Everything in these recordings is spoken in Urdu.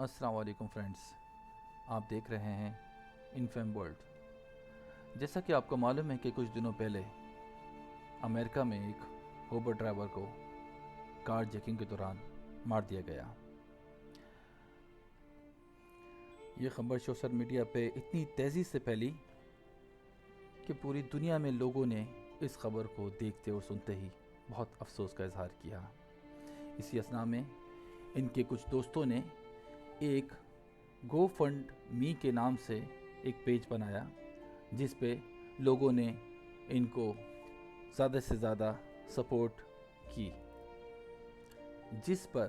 السلام علیکم فرینڈز، آپ دیکھ رہے ہیں انفیم ورلڈ۔ جیسا کہ آپ کو معلوم ہے کہ کچھ دنوں پہلے امریکہ میں ایک ہوبر ڈرائیور کو کار جیکنگ کے دوران مار دیا گیا۔ یہ خبر سوشل میڈیا پہ اتنی تیزی سے پھیلی کہ پوری دنیا میں لوگوں نے اس خبر کو دیکھتے اور سنتے ہی بہت افسوس کا اظہار کیا۔ اسی اثنا میں ان کے کچھ دوستوں نے ایک گو فنڈ می کے نام سے ایک پیج بنایا، جس پہ لوگوں نے ان کو زیادہ سے زیادہ سپورٹ کی، جس پر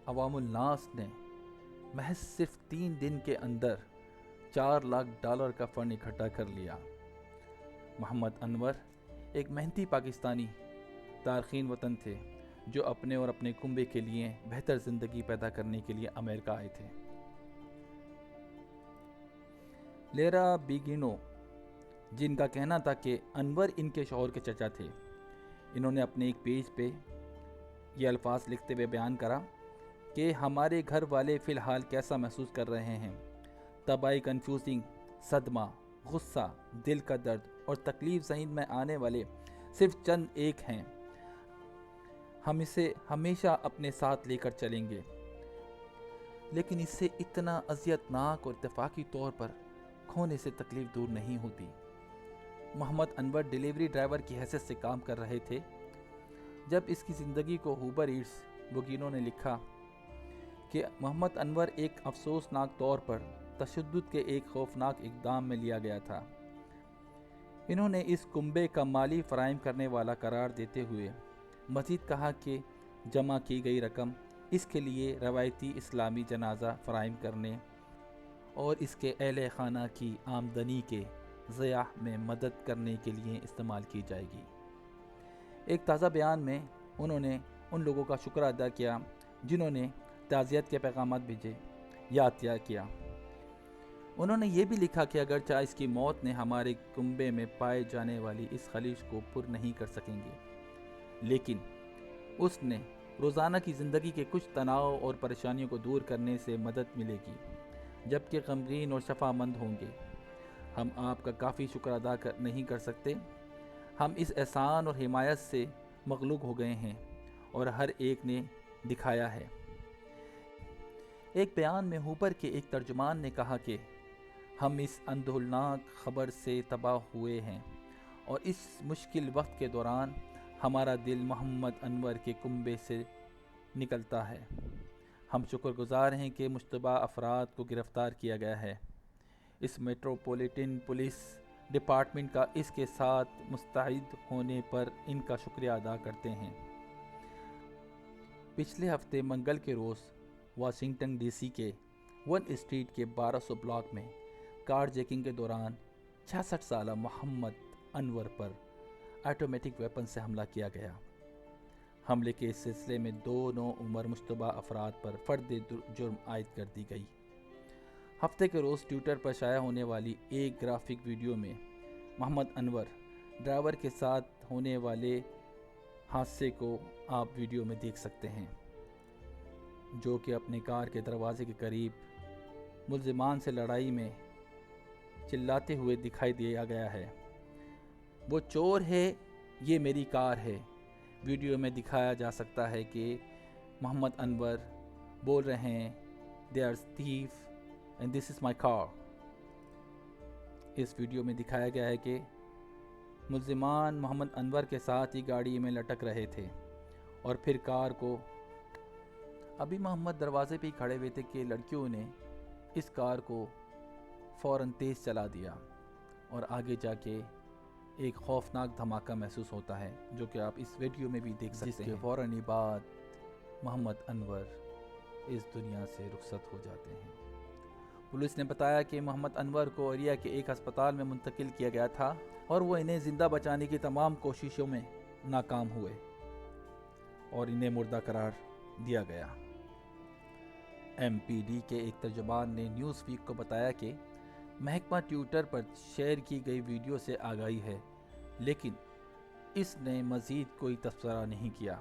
عوام الناس نے محض صرف 3 دن کے اندر $4 لاکھ کا فنڈ اکٹھا کر لیا۔ محمد انور ایک محنتی پاکستانی تارکین وطن تھے جو اپنے اور اپنے کنبے کے لیے بہتر زندگی پیدا کرنے کے لیے امریکہ آئے تھے۔ لیرا بیگینو، جن کا کہنا تھا کہ انور ان کے شوہر کے چچا تھے، انہوں نے اپنے ایک پیج پہ یہ الفاظ لکھتے ہوئے بیان کرا کہ ہمارے گھر والے فی الحال کیسا محسوس کر رہے ہیں۔ تباہی، کنفیوزنگ، صدمہ، غصہ، دل کا درد اور تکلیف ذہن میں آنے والے صرف چند ایک ہیں۔ ہم اسے ہمیشہ اپنے ساتھ لے کر چلیں گے، لیکن اس سے اتنا اذیتناک اور اتفاقی طور پر کھونے سے تکلیف دور نہیں ہوتی۔ محمد انور ڈیلیوری ڈرائیور کی حیثیت سے کام کر رہے تھے جب اس کی زندگی کو ہوبر ایٹس بوگینو نے لکھا کہ محمد انور ایک افسوسناک طور پر تشدد کے ایک خوفناک اقدام میں لیا گیا تھا۔ انہوں نے اس کنبے کا مالی فراہم کرنے والا قرار دیتے ہوئے مزید کہا کہ جمع کی گئی رقم اس کے لیے روایتی اسلامی جنازہ فراہم کرنے اور اس کے اہل خانہ کی آمدنی کے ضیاع میں مدد کرنے کے لیے استعمال کی جائے گی۔ ایک تازہ بیان میں انہوں نے ان لوگوں کا شکر ادا کیا جنہوں نے تعزیت کے پیغامات بھیجے یا عطیہ کیا۔ انہوں نے یہ بھی لکھا کہ اگرچہ اس کی موت نے ہمارے کنبے میں پائے جانے والی اس خلیج کو پر نہیں کر سکیں گے، لیکن اس نے روزانہ کی زندگی کے کچھ تناؤ اور پریشانیوں کو دور کرنے سے مدد ملے گی، جبکہ غمگین اور شفا مند ہوں گے۔ ہم آپ کا کافی شکر ادا نہیں کر سکتے۔ ہم اس احسان اور حمایت سے مغلوب ہو گئے ہیں اور ہر ایک نے دکھایا ہے۔ ایک بیان میں ہوبر کے ایک ترجمان نے کہا کہ ہم اس اندہولناک خبر سے تباہ ہوئے ہیں اور اس مشکل وقت کے دوران ہمارا دل محمد انور کے کنبے سے نکلتا ہے۔ ہم شکر گزار ہیں کہ مشتبہ افراد کو گرفتار کیا گیا ہے۔ اس میٹروپولیٹن پولیس ڈپارٹمنٹ کا اس کے ساتھ متحد ہونے پر ان کا شکریہ ادا کرتے ہیں۔ پچھلے ہفتے منگل کے روز واشنگٹن ڈی سی کے 1 اسٹریٹ کے 1200 بلاک میں کار جیکنگ کے دوران 66 سالہ محمد انور پر آٹومیٹک ویپن سے حملہ کیا گیا۔ حملے کے اس سلسلے میں 2 نوعمر مشتبہ افراد پر فرد جرم عائد کر دی گئی۔ ہفتے کے روز ٹویٹر پر شائع ہونے والی ایک گرافک ویڈیو میں محمد انور ڈرائیور کے ساتھ ہونے والے حادثے کو آپ ویڈیو میں دیکھ سکتے ہیں، جو کہ اپنے کار کے دروازے کے قریب ملزمان سے لڑائی میں چلاتے ہوئے دکھائی دیا گیا ہے۔ وہ چور ہے، یہ میری کار ہے۔ ویڈیو میں دکھایا جا سکتا ہے کہ محمد انور بول رہے ہیں "They are thief and this is my car"۔ اس ویڈیو میں دکھایا گیا ہے کہ ملزمان محمد انور کے ساتھ ہی گاڑی میں لٹک رہے تھے اور پھر کار کو ابھی محمد دروازے پہ ہی کھڑے ہوئے تھے کہ لڑکیوں نے اس کار کو فوراً تیز چلا دیا اور آگے جا کے ایک خوفناک دھماکہ محسوس ہوتا ہے، جو کہ آپ اس ویڈیو میں بھی دیکھ سکتے ہیں، جس کے فوراً ہی بعد محمد انور اس دنیا سے رخصت ہو جاتے ہیں۔ پولیس نے بتایا کہ محمد انور کو ایریا کے ایک ہسپتال میں منتقل کیا گیا تھا اور وہ انہیں زندہ بچانے کی تمام کوششوں میں ناکام ہوئے اور انہیں مردہ قرار دیا گیا۔ ایم پی ڈی کے ایک ترجمان نے نیوز ویک کو بتایا کہ محکمہ ٹویٹر پر شیئر کی گئی ویڈیو سے آگاہی ہے، لیکن اس نے مزید کوئی تبصرہ نہیں کیا۔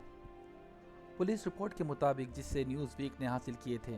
پولیس رپورٹ کے مطابق، جس سے نیوز ویک نے حاصل کیے تھے،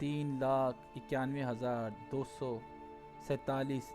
3,91,247